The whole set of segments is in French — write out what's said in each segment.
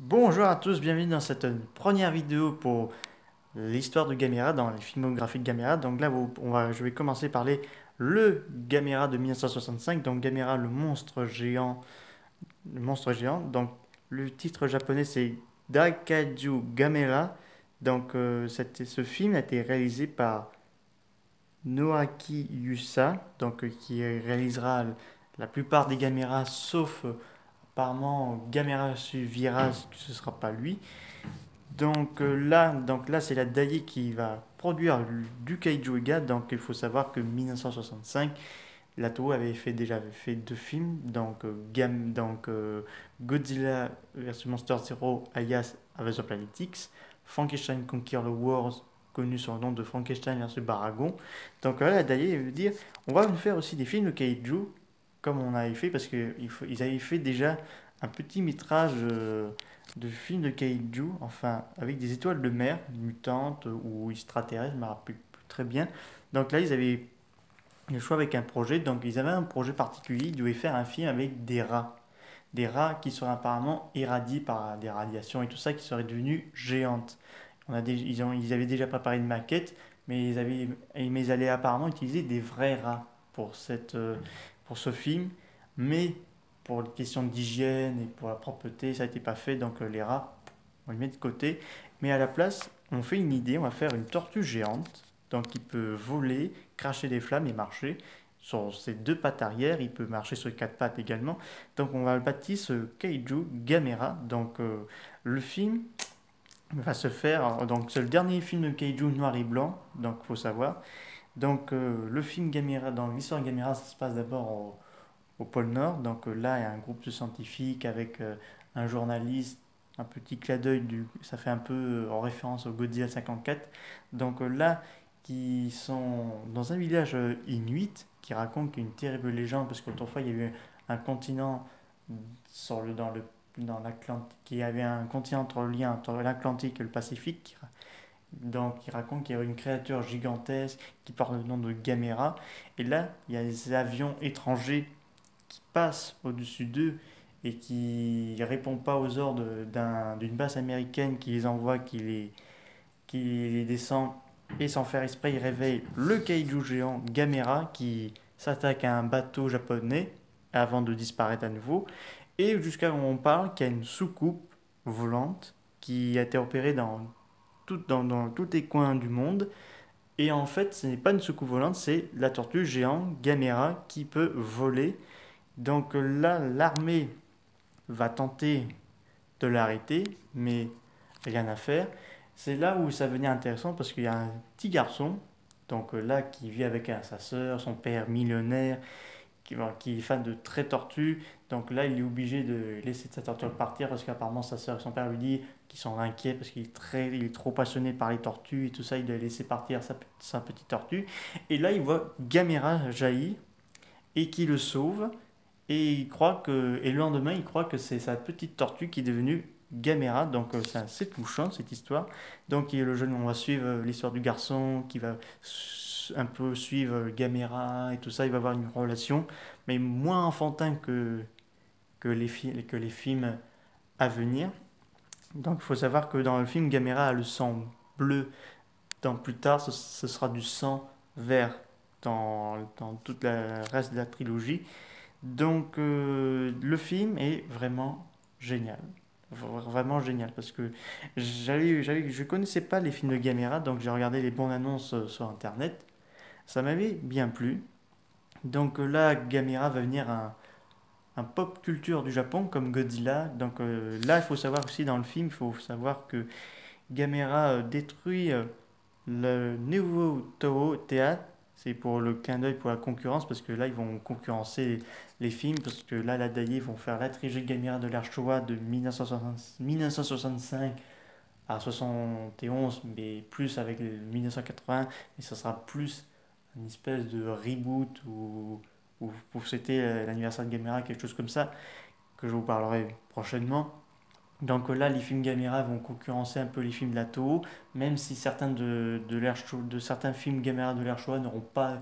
Bonjour à tous, bienvenue dans cette première vidéo pour l'histoire de Gamera, dans les filmographies de Gamera. Donc là, je vais commencer par parler le Gamera de 1965, donc Gamera le monstre géant. Donc le titre japonais c'est Daikaiju Gamera. Donc ce film a été réalisé par Noaki Yusa, qui réalisera la plupart des Gamera, sauf apparemment Gamera Virage, ce ne sera pas lui. Donc là c'est la Daiei qui va produire du Kaiju Ega. Donc il faut savoir que 1965, la Toho avait fait deux films, Godzilla vs Monster Zero alias Invasion Planet X, Frankenstein Conquer the World connu sous le nom de Frankenstein vs Baragon. Donc là la Daiei veut dire on va faire aussi des films de Kaiju comme on avait fait parce qu'ils avaient fait déjà un petit métrage de films de kaiju, enfin avec des étoiles de mer, mutantes ou extraterrestres, je me rappelle plus très bien. Donc là, ils avaient le choix avec un projet, donc ils avaient un projet particulier, ils devaient faire un film avec des rats qui seraient apparemment irradiés par des radiations et tout ça, qui seraient devenus géantes. Ils avaient déjà préparé une maquette, mais ils allaient apparemment utiliser des vrais rats pour ce film, mais pour les questions d'hygiène et pour la propreté, ça n'était pas fait, donc les rats, on les met de côté. Mais à la place, on fait une idée, on va faire une tortue géante, donc qui peut voler, cracher des flammes et marcher. Sur ses deux pattes arrière, il peut marcher sur les quatre pattes également. Donc on va le baptiser ce Kaiju Gamera. Donc le film va se faire, donc c'est le dernier film de Kaiju noir et blanc, donc faut savoir. Donc le film Gamera, dans l'histoire de Gamera, ça se passe d'abord au pôle Nord. Donc là, il y a un groupe de scientifiques avec un journaliste, un petit clin d'œil, ça fait un peu en référence au Godzilla 54. Donc là, qui sont dans un village inuit qui raconte une terrible légende parce qu'autrefois il y avait un continent dans l'Atlantique, qui avait un continent entre le lien entre l'Atlantique et le Pacifique. Donc, il raconte qu'il y a une créature gigantesque qui porte le nom de Gamera. Et là, il y a des avions étrangers qui passent au-dessus d'eux et qui ne répondent pas aux ordres d'une base américaine qui les envoie, qui les descend. Et sans faire esprit, il réveille le kaiju géant Gamera qui s'attaque à un bateau japonais avant de disparaître à nouveau. Et jusqu'à où on parle qu'il y a une soucoupe volante qui a été opérée dans tous les coins du monde. Et en fait, ce n'est pas une soucoupe volante, c'est la tortue géante Gamera qui peut voler. Donc là, l'armée va tenter de l'arrêter, mais rien à faire. C'est là où ça devenait intéressant parce qu'il y a un petit garçon, donc là, qui vit avec sa soeur, son père millionnaire, qui est fan de très tortues. Donc là, il est obligé de laisser sa tortue partir parce qu'apparemment sa soeur et son père lui disent qu'ils sont inquiets parce il est trop passionné par les tortues et tout ça. Il doit laisser partir sa petite tortue. Et là, il voit Gamera jaillir et qui le sauve. Et le lendemain, il croit que c'est sa petite tortue qui est devenue Gamera. Donc c'est assez touchant cette histoire. Donc le jeune, on va suivre l'histoire du garçon qui va un peu suivre Gamera et tout ça. Il va avoir une relation, mais moins enfantin que les films à venir. Donc il faut savoir que dans le film, Gamera a le sang bleu. Plus tard, ce sera du sang vert dans tout le reste de la trilogie. Donc le film est vraiment génial. Vraiment génial parce que je connaissais pas les films de Gamera, donc j'ai regardé les bandes annonces sur internet. Ça m'avait bien plu. Donc là, Gamera va venir un pop culture du Japon comme Godzilla. Donc là, il faut savoir aussi dans le film, il faut savoir que Gamera détruit le nouveau Toho Théâtre. C'est pour le clin d'œil pour la concurrence parce que là ils vont concurrencer les films parce que là la Daiei vont faire la trilogie Gamera de l'ère Showa de 1965 à 71, mais plus avec le 1980, et ça sera plus une espèce de reboot ou pour fêter l'anniversaire de Gamera, quelque chose comme ça, que je vous parlerai prochainement. Donc là, les films Gamera vont concurrencer un peu les films de la Toho, même si de certains films Gamera de l'ère Showa n'auront pas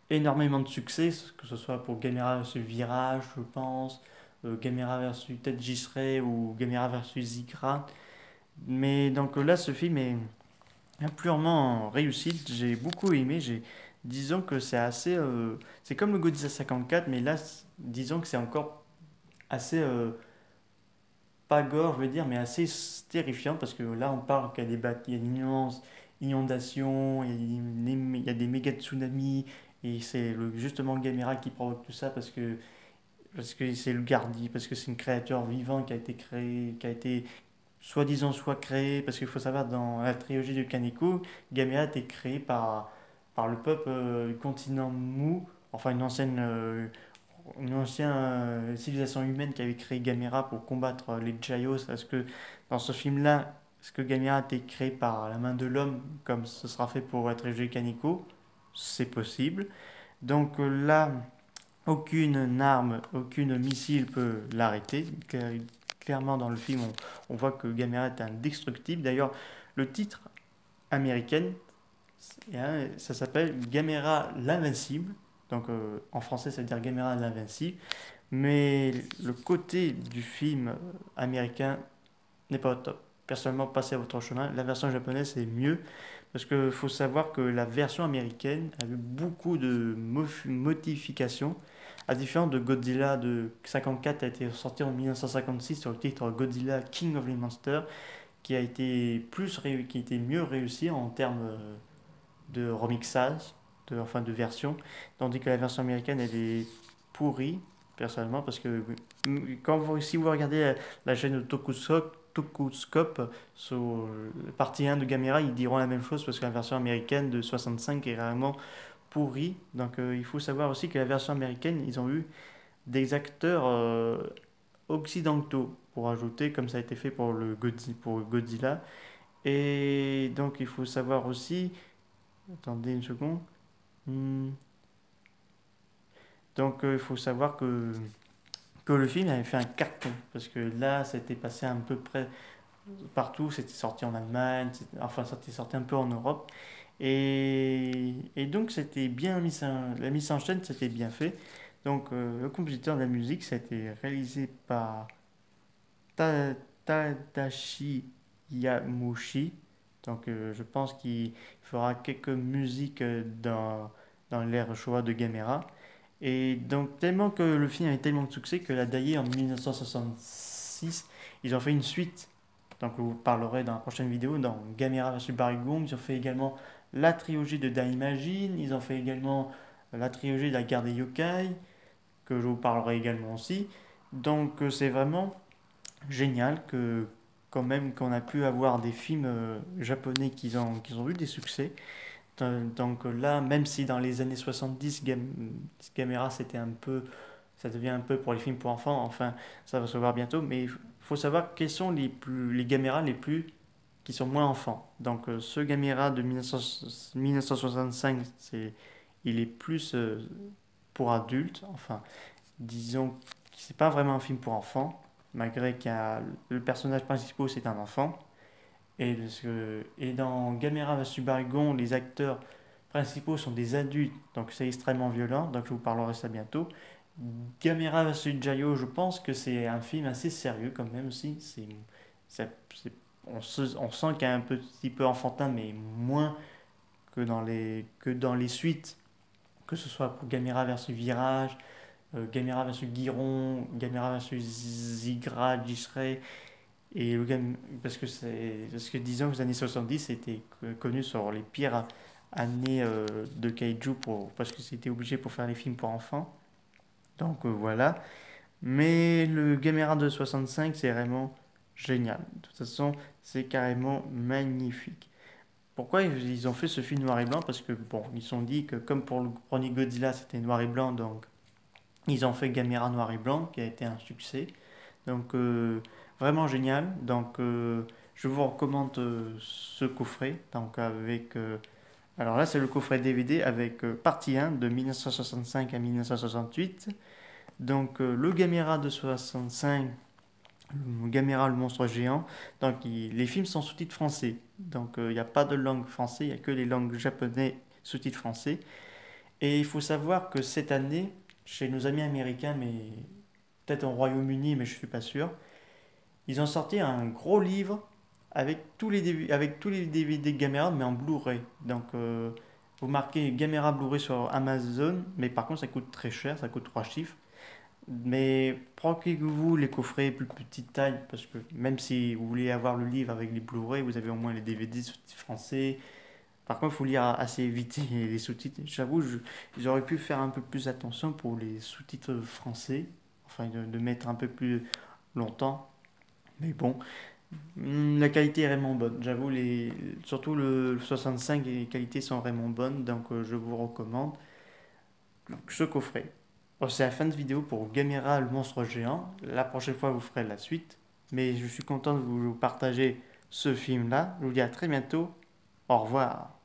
énormément de succès, que ce soit pour Gamera ce Virage, je pense, Gamera versus Ted Gisret ou Gamera versus Zigra. Mais donc là, ce film est purement réussi. J'ai beaucoup aimé. Disons que c'est assez. C'est comme le Godzilla 54, mais là, disons que c'est encore assez. Pas gore, je veux dire, mais assez terrifiant parce que là, on parle qu'il y a il y a une immense inondation, il y a des méga tsunamis, et c'est justement Gamera qui provoque tout ça parce que c'est le Gardi, parce que c'est une créature vivante qui a été créée, qui a été soi-disant soit créée, parce qu'il faut savoir, dans la trilogie de Kaneko, Gamera a été créé par le peuple du continent Mu, enfin une ancienne civilisation humaine qui avait créé Gamera pour combattre les Gios. Est-ce que dans ce film-là, est-ce que Gamera a été créé par la main de l'homme, comme ce sera fait pour être Eiji Kaneko? C'est possible. Donc là, aucune arme, aucune missile peut l'arrêter. Clairement, dans le film, on voit que Gamera est indestructible. D'ailleurs, le titre américain, ça s'appelle Gamera l'Invincible. Donc en français, ça veut dire Gamera l'Invincible. Mais le côté du film américain n'est pas au top. Personnellement, passez à votre chemin. La version japonaise est mieux parce qu'il faut savoir que la version américaine a eu beaucoup de modifications. À différence de Godzilla de 54 a été sorti en 1956 sur le titre Godzilla King of the Monsters, qui a été qui a été mieux réussi en termes de remixage, enfin de version, tandis que la version américaine elle est pourrie personnellement parce que si vous regardez la chaîne de Tokuscope sur la partie 1 de Gamera, ils diront la même chose parce que la version américaine de 65 est vraiment pourrie. Donc il faut savoir aussi que la version américaine, ils ont eu des acteurs occidentaux pour ajouter, comme ça a été fait pour Godzilla. Et donc il faut savoir aussi, attendez une seconde. Hmm. Donc il faut savoir que le film avait fait un carton, parce que là, c'était passé à peu près partout, c'était sorti en Allemagne, enfin, c'était sorti un peu en Europe. Et donc, c'était bien mis la mise en scène, c'était bien fait. Donc, le compositeur de la musique, ça a été réalisé par Tadashi Yamushi. Donc, je pense qu'il fera quelques musiques dans l'ère Showa de Gamera. Et donc, tellement que le film avait tellement de succès que la Daiei en 1966, ils ont fait une suite. Donc, je vous parlerai dans la prochaine vidéo, dans Gamera vs Barigong. Ils ont fait également la trilogie de Daimajin. Ils ont fait également la trilogie de la guerre des yokai, que je vous parlerai également aussi. Donc, c'est vraiment génial que, quand même, qu'on a pu avoir des films japonais qui ont eu des succès. Donc là, même si dans les années 70, Gamera, c'était un peu, ça devient un peu pour les films pour enfants, enfin, ça va se voir bientôt, mais il faut savoir quels sont les Gamera les plus, qui sont moins enfants. Donc ce Gamera de 1965, il est plus pour adultes, enfin, disons que c'est pas vraiment un film pour enfants, malgré le personnage principal, c'est un enfant. Et dans Gamera vs Barigon, les acteurs principaux sont des adultes, donc c'est extrêmement violent, donc je vous parlerai ça bientôt. Gamera vs Jaio, je pense que c'est un film assez sérieux quand même aussi. C'est- c'est- on sent qu'il y a un petit peu enfantin, mais moins que dans les suites, que ce soit pour Gamera vs Virage, Gamera vs Guiron, Gamera vs Zigra, Jisrei. Et parce que disons que les années 70 étaient connus sur les pires années de kaiju parce que c'était obligé pour faire les films pour enfants. Donc voilà. Mais le Gamera de 65, c'est vraiment génial. De toute façon, c'est carrément magnifique. Pourquoi ils ont fait ce film noir et blanc? Parce que bon, ils se sont dit que comme pour le premier Godzilla, c'était noir et blanc, donc ils ont fait Gamera noir et blanc, qui a été un succès. Donc vraiment génial. Donc je vous recommande ce coffret. Donc alors là c'est le coffret DVD avec partie 1 de 1965 à 1968. Donc le Gamera de 65, le Gamera le monstre géant. Donc les films sont sous-titres français. Donc il n'y a pas de langue française, il n'y a que les langues japonais sous-titres français. Et il faut savoir que cette année, chez nos amis américains, mais peut-être au Royaume-Uni, mais je suis pas sûr. Ils ont sorti un gros livre avec tous les DVD Gamera, mais en Blu-ray. Donc, vous marquez Gamera Blu-ray sur Amazon, mais par contre, ça coûte très cher, ça coûte 3 chiffres. Mais procurez-vous les coffrets plus petite taille, parce que même si vous voulez avoir le livre avec les Blu-ray, vous avez au moins les DVD sous-titres français. Par contre, il faut lire assez vite les sous-titres. J'avoue, ils auraient pu faire un peu plus attention pour les sous-titres français, enfin de mettre un peu plus longtemps. Mais bon, la qualité est vraiment bonne. J'avoue, surtout le 65, les qualités sont vraiment bonnes, donc je vous recommande ce coffret. Bon, c'est la fin de vidéo pour Gamera le monstre géant. La prochaine fois, vous ferez la suite. Mais je suis content de vous partager ce film-là. Je vous dis à très bientôt. Au revoir.